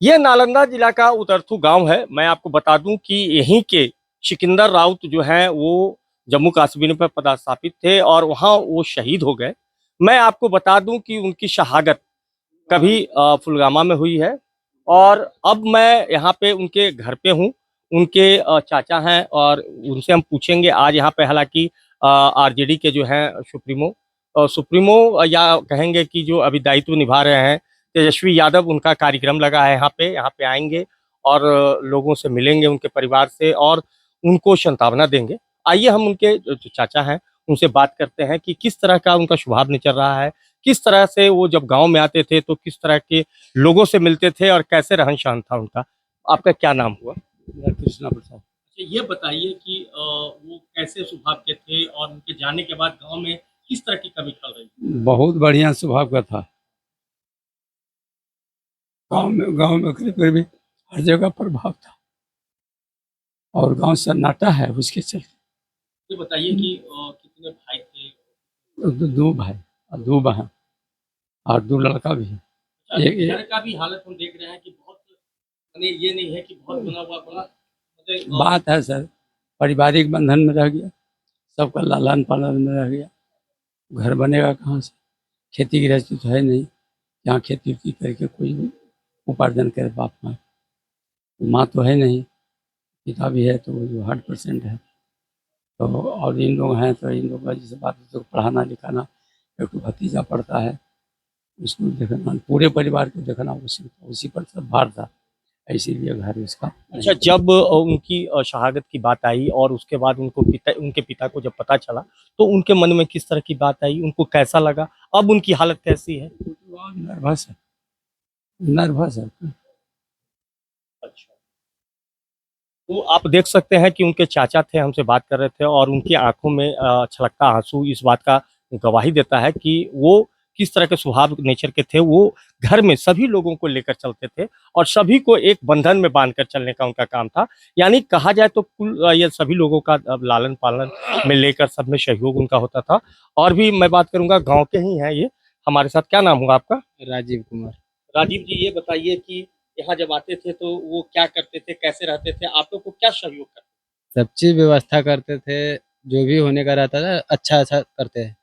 ये नालंदा जिला का उतरथू गांव है। मैं आपको बता दूं कि यहीं के सिकंदर राउत जो हैं वो जम्मू कश्मीर पर पदस्थापित थे और वहां वो शहीद हो गए। मैं आपको बता दूं कि उनकी शहादत कभी पुलवामा में हुई है और अब मैं यहाँ पे उनके घर पे हूँ। उनके चाचा हैं और उनसे हम पूछेंगे आज यहाँ पे। हालांकि आरजेडी के जो हैं सुप्रीमो या कहेंगे कि जो अभी दायित्व निभा रहे हैं तेजस्वी यादव, उनका कार्यक्रम लगा है यहाँ पे आएंगे और लोगों से मिलेंगे, उनके परिवार से, और उनको सांत्वना देंगे। आइए हम उनके जो चाचा हैं उनसे बात करते हैं कि किस तरह का उनका स्वभाव निकल रहा है, किस तरह से वो जब गांव में आते थे तो किस तरह के लोगों से मिलते थे और कैसे रहन सहन था उनका। आपका क्या नाम हुआ? कृष्णा प्रसाद। अच्छा, ये बताइए कि वो कैसे स्वभाव के थे और उनके जाने के बाद गांव में किस तरह की कमी खल रही थी? बहुत बढ़िया स्वभाव का था। गांव में करीब करीब हर जगह प्रभाव था और गांव सन्नाटा है उसके चलते। ये बताइए कि कितने भाई थे? दो भाई और दो बहन और दो लड़का भी है। घर का भी हालत हम देख रहे हैं कि बहुत, माने ये नहीं है कि बहुत बना हुआ बड़ा, मतलब बात है सर, पारिवारिक बंधन में रह गया, सबका लालन पालन में रह गया। घर बनेगा कहाँ से? खेती गृहस्थी तो है नहीं, यहाँ खेती उती करके कोई उपार्जन करे बाप माँ। माँ तो है नहीं, पिता भी है तो वो जो 100% है। तो और इन लोग हैं तो इन लोग का जैसे बात है तो पढ़ाना लिखाना, एक तो भतीजा पढ़ता है, उसको देखना, पूरे परिवार को देखना उसी उसी पर सब भार था, इसीलिए घर उसका। अच्छा, जब उनकी शहादत की बात आई और उसके बाद उनके पिता को जब पता चला तो उनके मन में किस तरह की बात आई, उनको कैसा लगा, अब उनकी हालत कैसी है? नर्वस है, नर्वस है। अच्छा, तो आप देख सकते हैं कि उनके चाचा थे, हमसे बात कर रहे थे और उनकी आंखों में छलकता आंसू इस बात का गवाही देता है कि वो किस तरह के स्वभाव नेचर के थे। वो घर में सभी लोगों को लेकर चलते थे और सभी को एक बंधन में बांधकर चलने का उनका काम था। यानी कहा जाए तो कुल ये सभी लोगों का लालन पालन में लेकर सब में सहयोग उनका होता था। और भी मैं बात करूंगा, गाँव के ही हैं ये हमारे साथ। क्या नाम हुआ आपका? राजीव कुमार। राजीव जी, ये बताइए कि यहाँ जब आते थे तो वो क्या करते थे, कैसे रहते थे, आप लोग को क्या सहयोग करते सब चीज व्यवस्था करते थे, जो भी होने का रहता था अच्छा अच्छा करते हैं,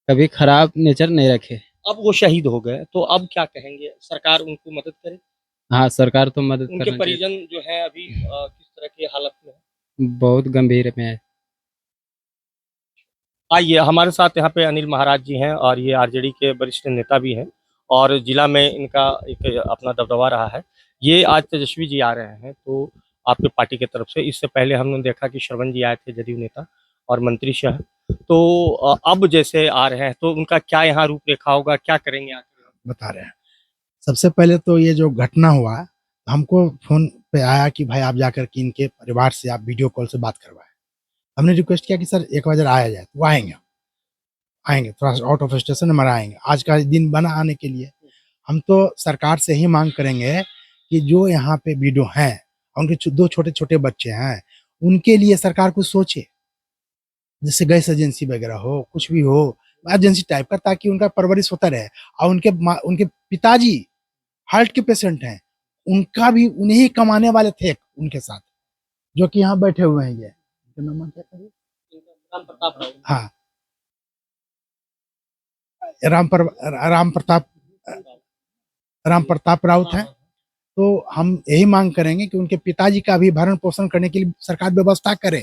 कभी खराब नेचर नहीं रखे। अब वो शहीद हो गए तो अब क्या कहेंगे, सरकार उनको मदद करे? हाँ, सरकार तो मदद उनके करना चाहिए। परिजन जो है अभी किस तरह की हालत में है? बहुत गंभीर में है। आइए, हमारे साथ यहाँ पे अनिल महाराज जी हैं और ये आरजेडी के वरिष्ठ नेता भी हैं और जिला में इनका एक अपना दबदबा रहा है। ये आज तेजस्वी जी आ रहे हैं तो आपके पार्टी की तरफ से, इससे पहले हमने देखा कि श्रवण जी आए थे, जदयू नेता और मंत्री शाह। तो अब जैसे आ रहे हैं तो उनका क्या यहाँ रूपरेखा होगा, क्या करेंगे आगे? बता रहे हैं। सबसे पहले तो ये जो घटना हुआ, हमको फोन पे आया कि भाई आप जाकर के इनके परिवार से आप वीडियो कॉल से बात करवाएं। हमने रिक्वेस्ट किया कि सर एक बार आया जाए, तो वो आएंगे, आएंगे थोड़ा सा आउट ऑफ स्टेशन हमारा आएंगे, आज का दिन बना आने के लिए। हम तो सरकार से ही मांग करेंगे कि जो यहाँ पे वीडियो हैं, उनके दो छोटे छोटे बच्चे हैं, उनके लिए सरकार कुछ सोचे, जैसे गैस एजेंसी वगैरह हो, कुछ भी हो एजेंसी टाइप का, ताकि उनका परवरिश होता रहे। और उनके पिताजी हार्ट के पेशेंट हैं, उनका भी उन्हीं कमाने वाले थे उनके साथ, जो कि यहाँ बैठे हुए हैं। ये नाम क्या था? राम प्रताप राव। हाँ, राम पर राम प्रताप राम प्रताप राउत है। तो हम यही मांग करेंगे कि उनके पिताजी का भी भरण पोषण करने के लिए सरकार व्यवस्था करे,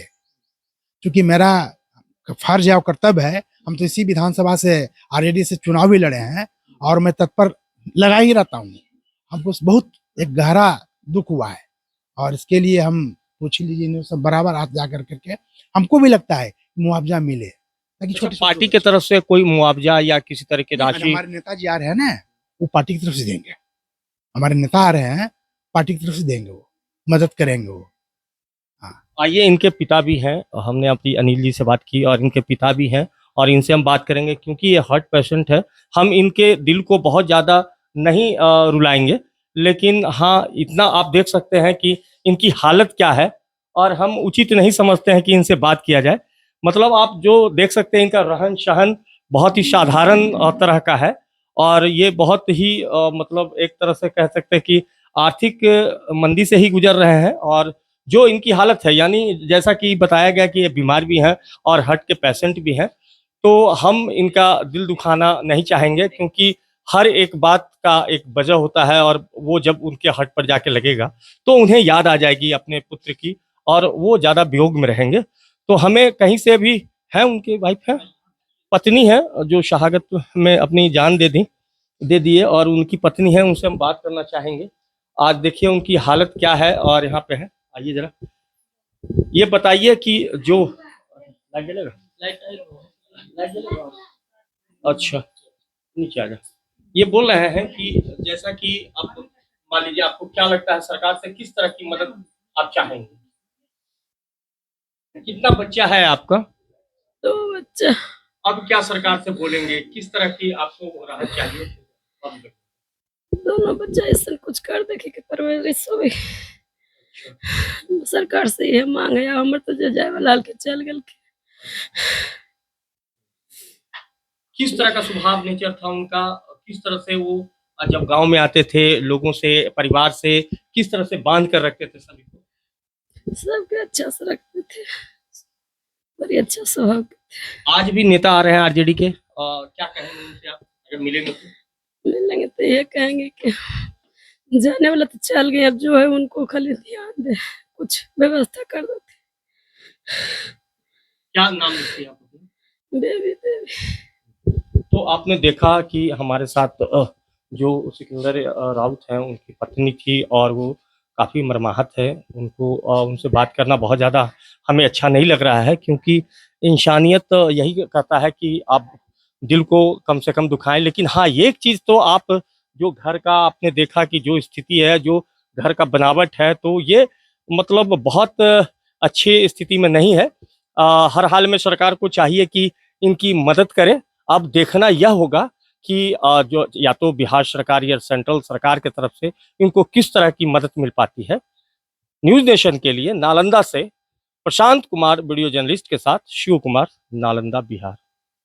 क्योंकि मेरा फर्ज है और कर्तव्य है। हम तो इसी विधानसभा से आरजेडी से चुनाव भी लड़े हैं और मैं तत्पर लगा ही रहता हूँ। हमको बहुत एक गहरा दुख हुआ है और इसके लिए हम पूछ लीजिए सब बराबर हाथ जा करके हमको भी लगता है मुआवजा मिले, ताकि छोटी पार्टी की तरफ से कोई मुआवजा या किसी तरह की राशि? हमारे नेताजी आ रहे हैं ना, वो पार्टी की तरफ से देंगे। हमारे नेता आ रहे हैं, पार्टी की तरफ से देंगे, वो मदद करेंगे वो। आइए, इनके पिता भी हैं, हमने अपनी अनिल जी से बात की और इनके पिता भी हैं और इनसे हम बात करेंगे क्योंकि ये हार्ट पेशेंट है। हम इनके दिल को बहुत ज़्यादा नहीं रुलाएंगे, लेकिन हाँ इतना आप देख सकते हैं कि इनकी हालत क्या है और हम उचित नहीं समझते हैं कि इनसे बात किया जाए। मतलब आप जो देख सकते हैं इनका रहन सहन बहुत ही साधारण तरह का है और ये बहुत ही मतलब एक तरह से कह सकते हैं कि आर्थिक मंदी से ही गुजर रहे हैं। और जो इनकी हालत है, यानी जैसा कि बताया गया कि ये बीमार भी हैं और हार्ट के पेशेंट भी हैं, तो हम इनका दिल दुखाना नहीं चाहेंगे, क्योंकि हर एक बात का एक वजह होता है, और वो जब उनके हार्ट पर जाके लगेगा तो उन्हें याद आ जाएगी अपने पुत्र की, और वो ज़्यादा वियोग में रहेंगे। तो हमें कहीं से भी, है उनकी वाइफ है, पत्नी है, जो शहादत में अपनी जान दे दिए, और उनकी पत्नी है, उनसे हम बात करना चाहेंगे। आज देखिए उनकी हालत क्या है, और यहाँ पे है, आइए जरा ये बताइए कि जो लाइट जलेगा, लाइट जलेगा, अच्छा नीचे आ जा। ये बोल रहे हैं कि जैसा कि आप मान लीजिए, आपको क्या लगता है सरकार से किस तरह की मदद आप चाहेंगे? कितना बच्चा है आपका? 2 बच्चा। अब क्या सरकार से बोलेंगे, किस तरह की आपको राहत चाहिए? अब दोनों बच्चा ऐसा कुछ कर देखे कि परवरिश होवे। सरकार से ये मांग है, हमर तो जे जाए वाला के चल गेल के। किस तरह का स्वभाव नेचर था उनका, किस तरह से वो जब गांव में आते थे, लोगों से, परिवार से किस तरह से बांध कर रखते थे सभी को? सबके अच्छा से रखते थे, बड़ी अच्छा स्वभाव के। आज भी नेता आ रहे हैं आरजेडी के, क्या कहेंगे उनसे आप अगर मिलेंगे तो? मिलेंगे तो ये कहेंगे कि जाने वाला तो चल गए, अब जो है उनको खाली ध्यान दे, कुछ व्यवस्था कर देते। क्या नाम लिखती है आप अपना? बेबी देवी। तो आपने देखा कि हमारे साथ जो सिकंदर राउत हैं, उनकी पत्नी थी, और वो काफ़ी मर्माहत है। उनको उनसे बात करना बहुत ज़्यादा हमें अच्छा नहीं लग रहा है, क्योंकि इंसानियत यही कहता है कि आप दिल को कम से कम दुखाएं। लेकिन हाँ, ये एक चीज़ तो आप, जो घर का आपने देखा कि जो स्थिति है, जो घर का बनावट है, तो ये मतलब बहुत अच्छी स्थिति में नहीं है। हर हाल में सरकार को चाहिए कि इनकी मदद करे। अब देखना यह होगा कि जो या तो बिहार सरकार या सेंट्रल सरकार की तरफ से इनको किस तरह की मदद मिल पाती है। न्यूज़ नेशन के लिए नालंदा से प्रशांत कुमार, वीडियो जर्नलिस्ट के साथ शिव कुमार, नालंदा, बिहार।